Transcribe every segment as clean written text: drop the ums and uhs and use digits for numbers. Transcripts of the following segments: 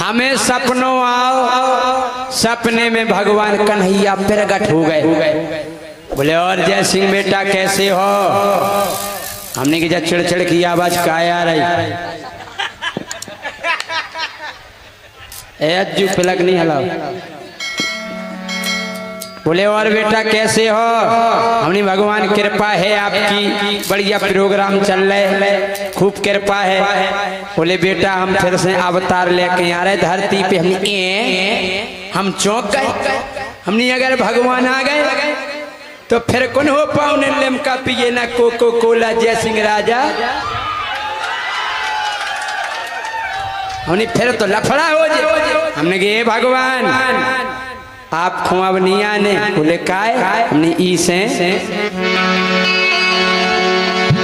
हमें सपनों आओ, सपने में भगवान कन्हैया प्रकट हो गए। बोले और जय सिंह बेटा कैसे हो? हमने की जब चिड़चिड़ की आवाज का आ रही अज्जू पिलक नहीं हलाओ। बोले और बेटा कैसे हो? हमने भगवान कृपा है आपकी, बढ़िया प्रोग्राम चल रहे, खूब कृपा है। बोले बेटा हम फिर से अवतार लेके आ रहे धरती पे। हम चौंक गए। हमने अगर भगवान आ गए तो फिर कौन हो पाओ ने लिमका पिए ना कोको कोला जय सिंह राजा। हमने फिर तो लफड़ा हो जाए। हमने कहे भगवान आप खुआब नहीं आने। बोले काय? हमने ई से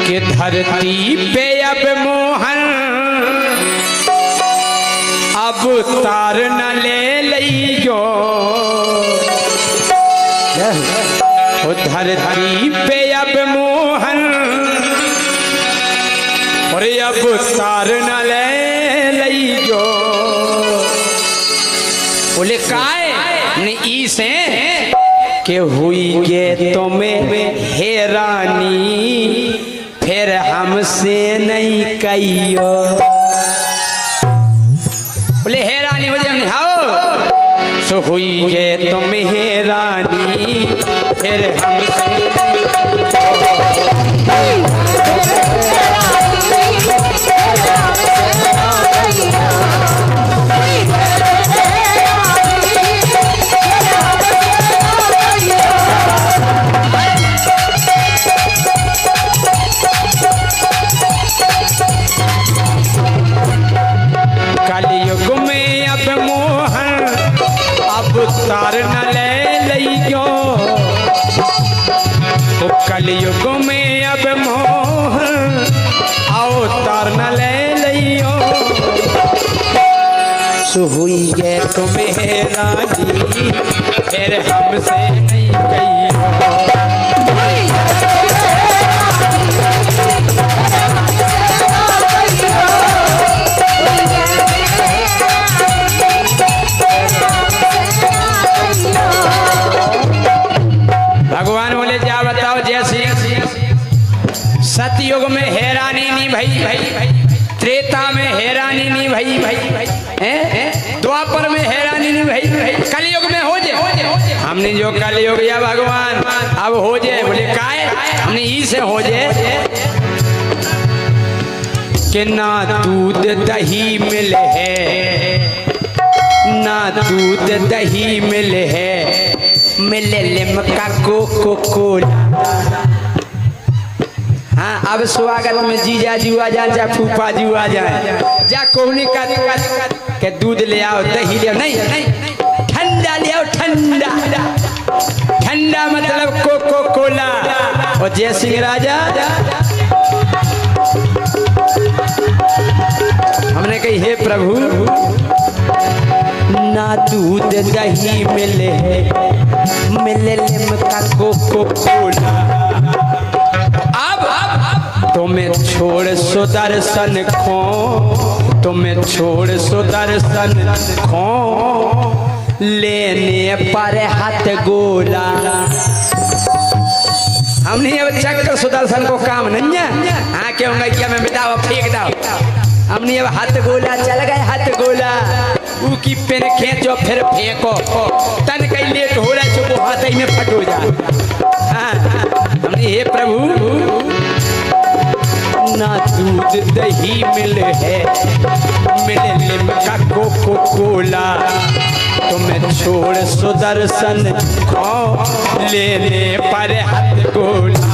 कि धरती पे अब मोहन अब तार न ले लियो। धरती पे अब मोहन और अब तार न ले लियो। बोले काय? ने ई से के हुई गे तुम्हें हैरानी फिर हमसे नहीं कहियो। बोले हैरानी हो जाए हाओ सो हुई गे तुम्हें हैरानी फिर हमसे तार न ले लियो। कलयुग में अब मोहन आओ तार न ले लियो। सो हुई है तुम्हें रानी फिर हमसे नहीं कहियो। भगवान बोले जा बताओ जैसे सतयुग में हैरानी नहीं भाई, त्रेता में हैरानी नहीं भाई, द्वापर में हैरानी नहीं भाई, कलयुग में हो जाए। हमने जो कलयुग या भगवान अब हो जाए। बोले काय? हमने ई से हो जाए कि ना दूध दही मिल है, ना दूध दही मिल है, मिले लिमका कोको कोला। हाँ अब स्वागत में जीजा जी आ जाए, जा फूफा जी आ जाए, जा कोहनी के दूध ले आओ दही ले आओ। नहीं ठंडा ले आओ, ठंडा ठंडा मतलब कोको कोला। और जय सिंह राजा हमने कही हे प्रभु ना दूध दही मिले मिले लिमका कोको कोला। अब तुम्हें छोड़ सुदर्शन खो, तुम्हें छोड़ सुदर्शन खो लेने पर हाथ गोला। हमने अब चक्कर सुदर्शन को काम नहीं है। हाँ क्यों क्या मैं मिटाओ फेंक दो। हमने अब हाथ गोला चल गए, हाथ गोला ऊ की पेन खींचो फिर फेंको, तन कहीं लेट हो रहा है वो हाथ ही में फट हो जाए। हमने हे प्रभु ना दूध दही मिले है मिले लिमका कोको कोला। तुम्हें छोड़ सुदर्शन खो लेने पर हाथ गोला।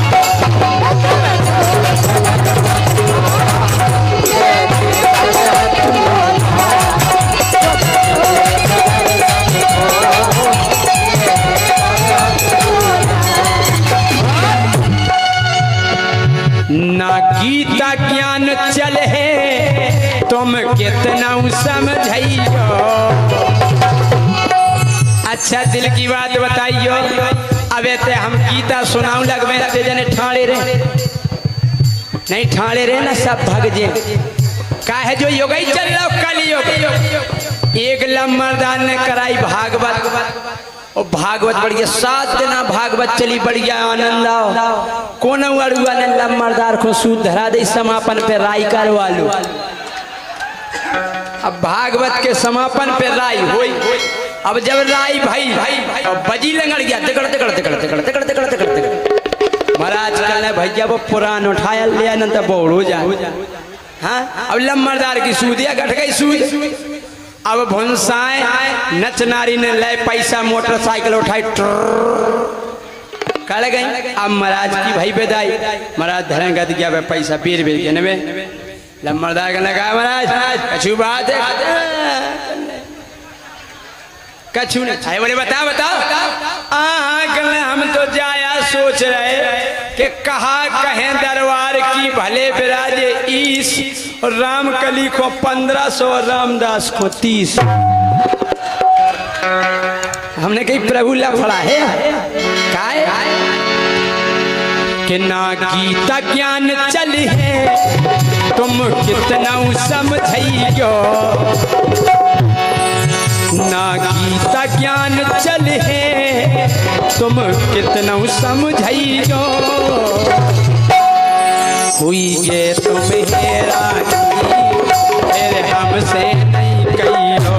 ना गीता ज्ञान चल है तुम कितना समझियो। अच्छा दिल की बात बताइयो। अब ते हम गीता सुनाऊ लगवे ते जने ठाणे रे नहीं ठाणे रे ना सब भग जे का है जो योग ही चल रहा कल योग। एक लम्बरदार ने कराई भागवत और भागवत बढ़िया 7 दिन भागवत चली बढ़िया आनंद आओ कौन अड़ुआ ने लम्बरदार को सूद धरा दे समापन पे राय करवा लो। अब भागवत के समापन पे राय हुई। अब जब राय भाई अब बजी लंगड़ गया तिकड़ तिकड़ तिकड़ तिकड़ तिकड़ तिकड़ तिकड़ तिकड़ महाराज कहने भैया वो पुरान उठाया ले अनंत बोड़ हो जाए। हाँ अब लम्बरदार की सूदिया घट गई सूद। अब भुनसाए नच नारी ने ले पैसा मोटरसाइकिल उठाई कड़ गई। अब महाराज की भाई बेदाई महाराज धरेंगे तो क्या पैसा पीर बेर के नवे लम्बरदार कहने लगा महाराज कछु बात है कछु नहीं बोले बताओ बताओ। हम तो जाया सोच रहे कि कहा कहें दरबार की भले बिराजे 20 और रामकली को 1500 रामदास को 30। हमने कही प्रभु लफड़ा है काय कि ना गीता ज्ञान चल है तुम कितना समझियो ना गीता ज्ञान चल है तुम कितना समझियो हुई ये तुम्हें रानी फिर हमसे नहीं कहियो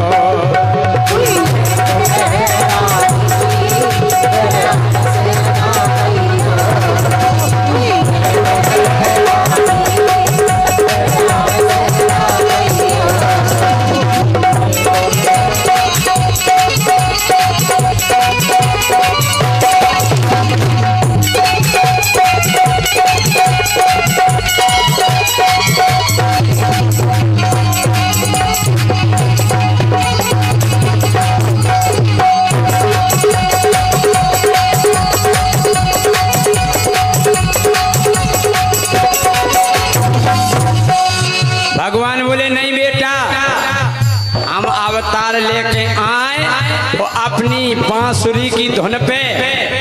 भगवान बोले नहीं बेटा हम अवतार लेके आए तो अपनी बांसुरी की धुन पे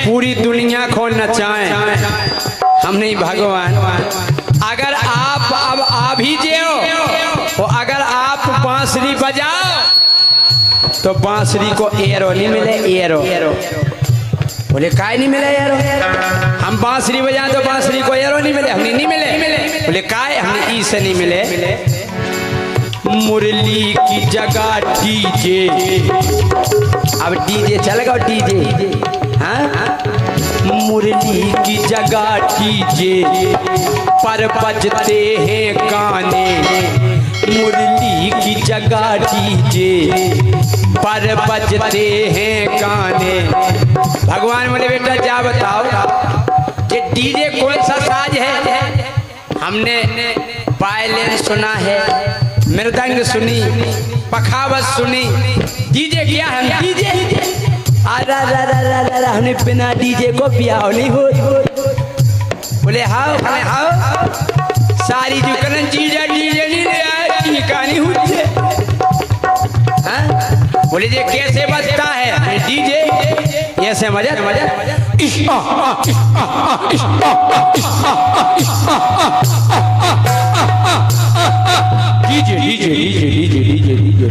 पूरी दुनिया को नचाएं। हम नहीं भगवान अगर आप अब आ भी जाओ तो अगर आप बांसुरी बजाओ तो बांसुरी को एरो नहीं मिले एरो बोले काय नहीं मिले एरो हम बांसुरी बजाएं तो बांसुरी को एरो नहीं मिले हमने नहीं मिले बोले काय हमने ई से नहीं मिले मुरली की जगह डीजे। अब डीजे चलेगा डीजे हाँ मुरली की जगह डीजे पर बजते हैं गाने मुरली की जगह डीजे पर बजते हैं गाने। भगवान बोले बेटा जा बताओ ये डीजे कौन सा साज है। हमने वायलिन सुना है मृदंग सुनी पखावत सुनी डीजे किया हम डीजे हमने बिना डीजे को ब्याह नहीं हो। बोले हाओ सारी जो करन डीजे नहीं ले कहानी हुई। बोले ये कैसे बजता है डीजे ऐसे मजा DJ DJ DJ DJ DJ DJ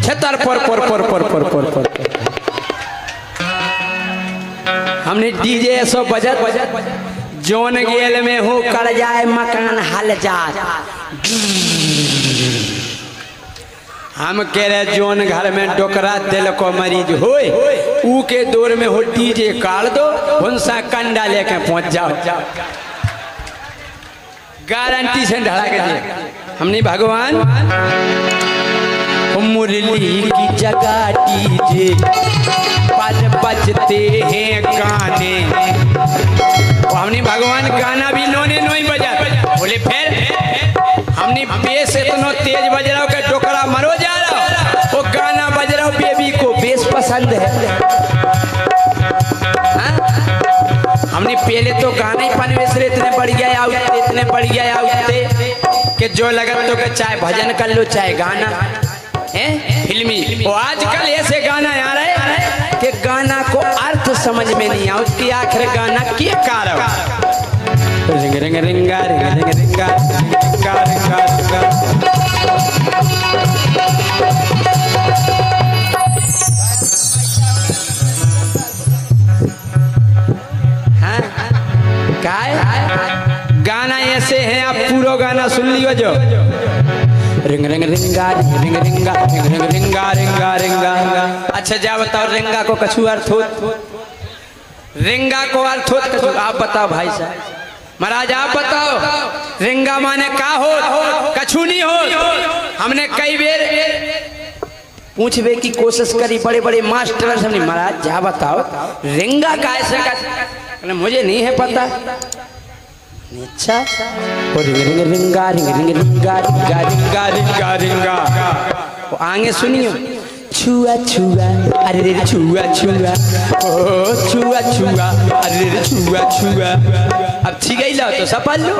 छतर पर हमने डीजे ऐसो बजत जोन गेल में हो कर जाए मकान हल जाए। हम कह रहे जोन घर में डोकरा दिल को मरीज होए ऊ के दौर में हो डीजे काट दो उनसा कंडा लेके पहुंच जाओ गारंटी से ढला के दिए। हमने भगवान मुरली की जगह डीजे पर बजते हैं गाने। हमने भगवान गाना भी नोने नोई बजा बोले फिर हमने बेस इतना तेज बज रहा हो कि डोकरा मरो जा रहा वो गाना बज रहा हो बेबी को बेस पसंद है। हमने पहले तो गाना ही पनवेसरे इतने बढ़ गया कि जो लगत तो चाहे भजन कर लो चाहे गाना है फिल्मी। और आजकल ऐसे गाना आ रहे कि गाना को अर्थ समझ में नहीं आ उसकी आखिर गाना के कारण रिंग रिंग रिंगा रिंग रिंग रिंगा रिंगा रिंगा रिंगा सुन लियो जो रिंग रिंग रिंगा रिंग रिंग रिंगा रिंग रिंग रिंगा रिंगा रिंगा। अच्छा जा बताओ रिंगा को कछु अर्थ हो, रिंगा को अर्थ हो कछु आप बताओ भाई साहब, महाराज आप बताओ रिंगा माने का हो, कछु नहीं हो। हमने कई बेर पूछबे की कोशिश करी, बड़े बड़े मास्टर हमने, महाराज जा बताओ रिंगा का ऐसे का, मुझे नहीं है पता। अच्छा रिंग रिंग रिंगा रिंग रिंग रिंगा रिंगा रिंगा रिंगा रिंगा। वो आगे सुनियो छुआ छुआ अरे रे छुआ छुआ ओ छुआ छुआ अरे रे छुआ छुआ। अब ठीक है लो तो सफल लो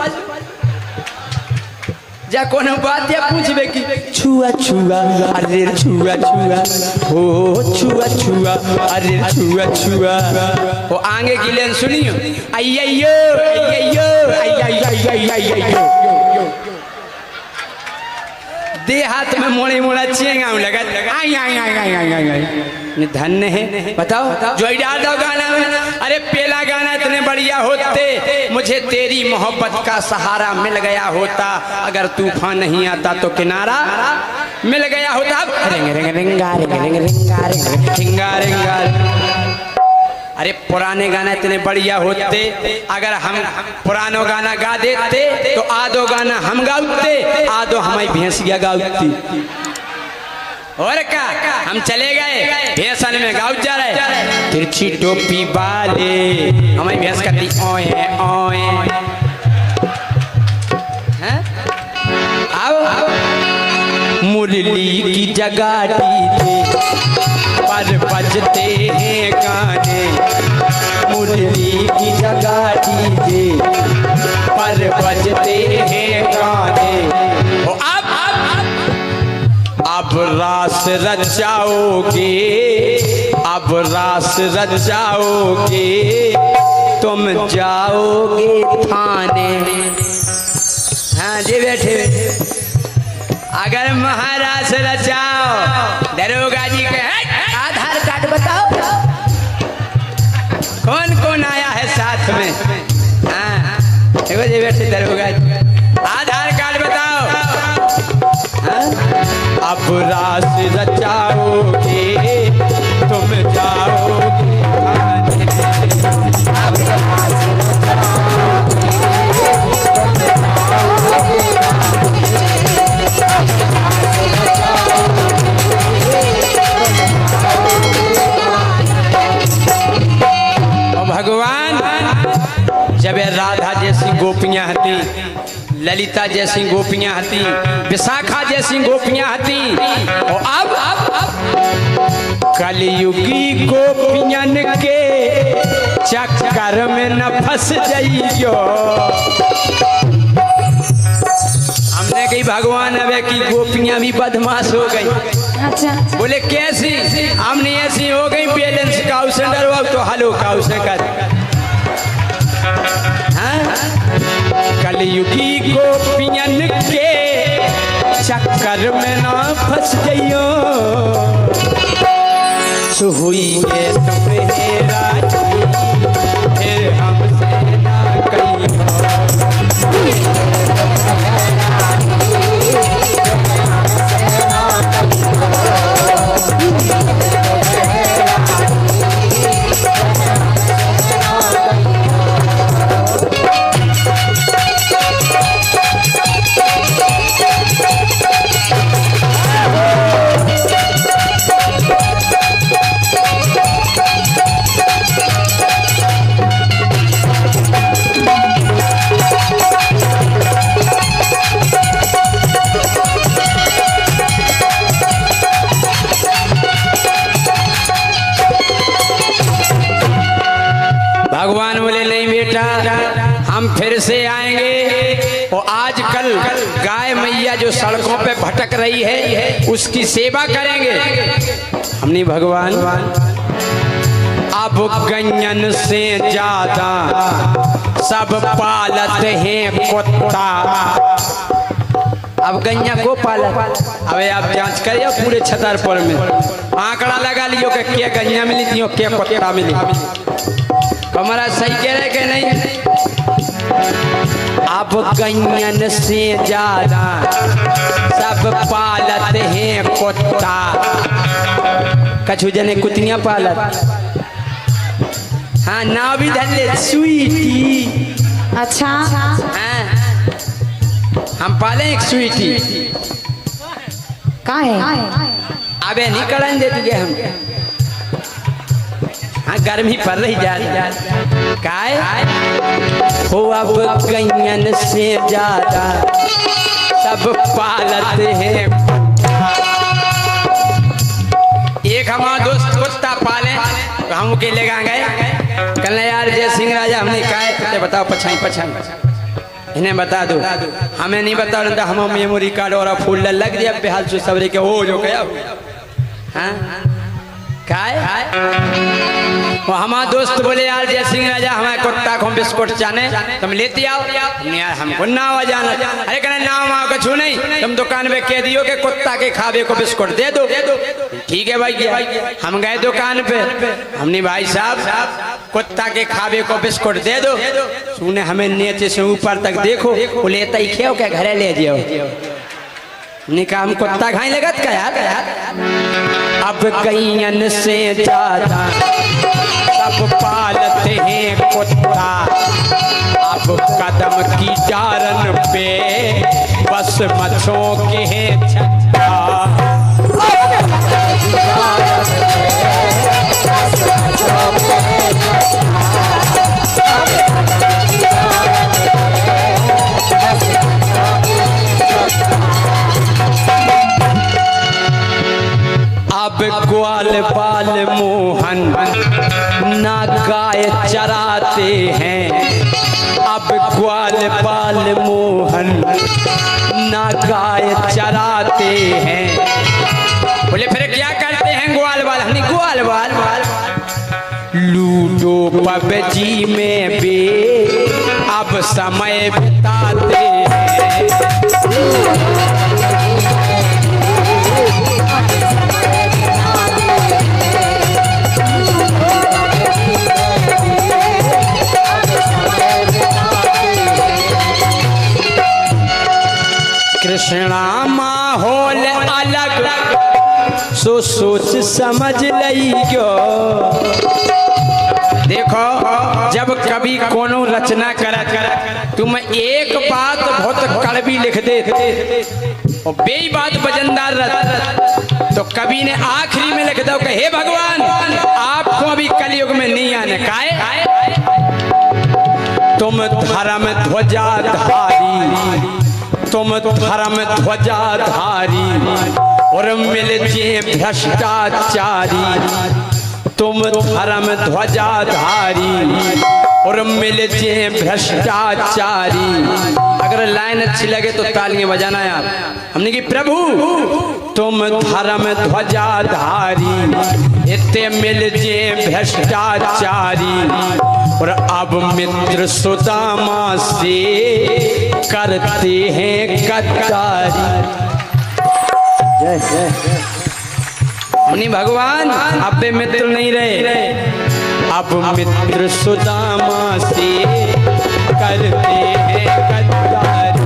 जा कोनो बात या पूछबे की छुआ छुआ अरे रे छुआ छुआ ओ छुआ छुआ अरे रे छुआ छुआ। वो आगे की लाइन सुनियो अय्यो अय्यो अय्यो दे हाथ में मोड़े मोड़ा चेंगा लगा आई आई आई आई आई आई आई धन्य है। बताओ जो डाल दो गाना में, अरे पहला गाना इतने बढ़िया होते, मुझे तेरी मोहब्बत का सहारा मिल गया होता, अगर तूफान नहीं आता तो किनारा मिल गया होता। रिंग रिंग रिंगा रिंग रिंग रिंगा रिंग रिंगा रिंगा। अरे पुराने गाना इतने बढ़िया होते, अगर हम पुरानो गाना गा देते तो आधो गाना हम गाते, आधो हमारी भैंसिया गाती। और क्या हम चले गए भैंसन में गाँव जा रहे, तिरछी टोपी वाले हमारी भैंस कहती ओए ओए हैं। आओ मुरली की जगह डीजे पर बजते हैं गाने, मुरली की जगह डीजे पर बजते हैं गाने। अब रास रचाओगे, अब रास रचाओगे, तुम जाओगे थाने। हाँ जी बैठे, अगर महाराज रचाओ दरोगा जी के आधार कार्ड बताओ कौन कौन आया है साथ में। हाँ देखो जी बैठे दरोगा जी, आधार कार्ड बताओ। हाँ? अब रास रचाओगे तुम जाओगे भगवान। जब राधा जैसी गोपियां हती, ललिता जैसी गोपियां हती, विशाखा जैसी गोपियां हती, और अब कलयुगी गोपियन के चक्कर में न फंस जाइयो। हमने कही भगवान अब की गोपियां भी बदमाश हो गई। अच्छा बोले कैसी? हमने ऐसी हो गई बैलेंस काउ सेंटर हो तो हलो काउ सेंटर। कलयुगी गोपियन के चक्कर में ना फंस गइयो, सो हुई है तुम्हें राजी फिर हमसे ना कहियो। भगवान बोले नहीं बेटा हम फिर से आएंगे, और आजकल गाय मैया जो सड़कों पे भटक रही है उसकी सेवा करेंगे। हमने भगवान अब गंजन से ज्यादा सब पालत हैं कुत्ता। अब गैया को पालत, अबे आप जांच करिए पूरे छतरपुर में आंकड़ा लगा लियो कि क्या गैया मिली थी और क्या कुत्ता मिली। हमारा सही कह रहे कि नहीं? अब गैयन से ज्यादा सब पालत हैं कुत्ता। कछु जने कुतियां पालत। हाँ नाव भी धर ले स्वीटी। अच्छा हाँ हम पाले एक स्वीटी। का है? अबे नहीं कड़न देती है हम। हाँ गर्मी पड़ रही जा काय हो अब गैयन से ज्यादा सब पालत हैं। एक हमारा दोस्त कुत्ता पाले तो हम के ले गए कल यार जय सिंह राजा हमने कहा बताओ पछाई पछाई इन्हें बता दो। हमें नहीं बता तो हम मेमोरी कार्ड और फूल लग दिया बेहाल से सबरे के हो जो गया। हाँ वो हमारा दोस्त बोले यार जय सिंह राजा हमारे कुत्ता को बिस्कुट चाने तुम लेती आओ। यार हमको नाव जाना। अरे कहना नाव माव का छू नहीं तुम दुकान में कह दियो कि कुत्ता के खावे को बिस्कुट दे दो। ठीक है भाई हम गए दुकान पे हमने भाई साहब कुत्ता के खावे को बिस्कुट दे दो। सुने हमें नीचे से ऊपर तक देखो वो लेता ही खेओ क्या घरे ले जाओ। निका हम कुत्ता खाई लगत का यार। अब गैयन से ज्यादा सब पालते हैं कुत्ता। अब कदम की डारन पे बस मच्छों के हैं छत्ता। अब ग्वाल बाल मोहन ना गाय चराते हैं। अब ग्वाल बाल मोहन ना गाय चराते हैं। बोले फिर क्या करते हैं ग्वाल बाल? हमने ग्वाल बाल लूडो पबजी में भी अब समय बिताते हैं। कृष्णा माहौल अलग सो सोच समझ लियो। देखो जब कभी कोनो रचना करत तुम एक बात बहुत कड़वी लिख दे और बेई बात वजनदार रह तो कवि ने आखिरी में लिख दो कि हे भगवान आपको अभी कलयुग में नहीं आने काहे। तुम धर्म ध्वजाधारी तुम धर्म ध्वजाधारी और मिलते भ्रष्टाचारी। तुम धर्म ध्वजाधारी और मिलते भ्रष्टाचारी। अगर लाइन अच्छी लगे तो तालियां बजाना यार। हमने की प्रभु तुम धर्म ध्वजाधारी इतने मिलते भ्रष्टाचारी और अब मित्र सुदामा से करते हैं गद्दारी। जय जय हमने भगवान अब मित्र नहीं रहे अब मित्र सुदामा से करते हैं गद्दारी।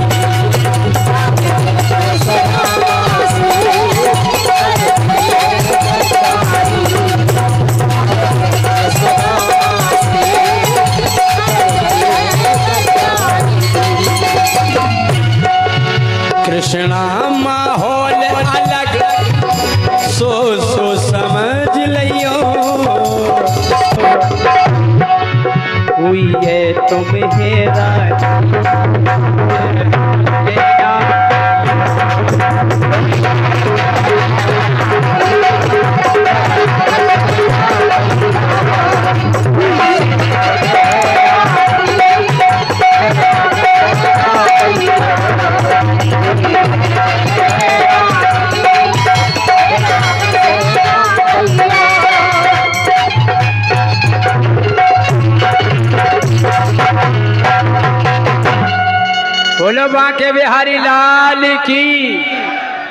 कृष्णा माहौल अलग सो समझ लियो। हुई है तुम्हें राज